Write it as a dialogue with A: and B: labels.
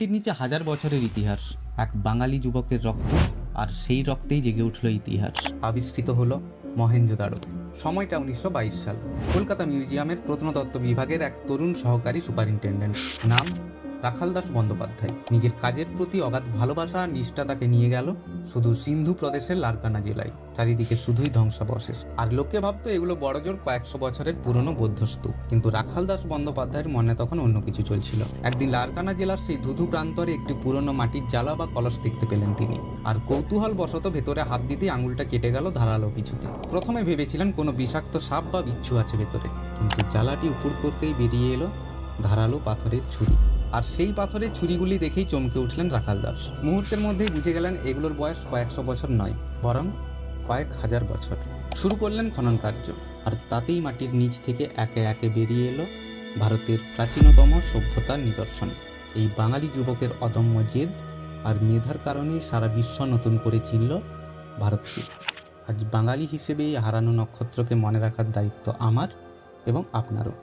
A: এর নিচে হাজার বছরের ইতিহাস, এক বাঙালি যুবকের রক্ত, আর সেই রক্তেই জেগে উঠল ইতিহাস। আবিষ্কৃত হলো মহেঞ্জোদারো। সময়টা 1922 সাল। কলকাতা মিউজিয়ামের প্রত্নতত্ত্ব বিভাগের এক তরুণ সহকারী সুপারিনটেন্ডেন্ট, নাম রাখাল দাস বন্দ্যোপাধ্যায়। নিজের কাজের প্রতি অগাধ ভালোবাসা আর নিষ্ঠা তাকে নিয়ে গেল শুধু সিন্ধু প্রদেশের লারকানা জেলায়। চারিদিকে শুধুই ধ্বংসাবশেষ, আর লোকে ভাবতো এগুলো বড়জোর কয়েকশো বছরের পুরনো বৌদ্ধ স্তূপ। কিন্তু রাখাল দাস বন্দ্যোপাধ্যায়ের মনে তখন অন্য কিছু চলছিল। একদিন লারকানা জেলার সেই ধুধু প্রান্তরে একটি পুরনো মাটির জ্বালা বা কলস দেখতে পেলেন তিনি, আর কৌতূহল বশত ভেতরে হাত দিতেই আঙুলটা কেটে গেল ধারালো কিছুতে। প্রথমে ভেবেছিলেন কোনো বিষাক্ত সাপ বা বিচ্ছু আছে ভেতরে, কিন্তু জ্বালাটি উপর করতেই বেরিয়ে এলো ধারালো পাথরের ছুরি। আর সেই পাথরের ছুরিগুলি দেখেই চমকে উঠলেন রাখাল দাস। মুহূর্তের মধ্যেই বুঝে গেলেন এগুলোর বয়স কয়েকশো বছর নয়, বরং কয়েক হাজার বছর। শুরু করলেন খনন কার্য, আর তাতেই মাটির নিচ থেকে একে একে বেরিয়ে এলো ভারতের প্রাচীনতম সভ্যতার নিদর্শন। এই বাঙালি যুবকের অদম্য জেদ আর মেধার কারণেই সারা বিশ্ব নতুন করে চিনল ভারতকে। আজ বাঙালি হিসেবে এই হারানো নক্ষত্রকে মনে রাখার দায়িত্ব আমার এবং আপনারও।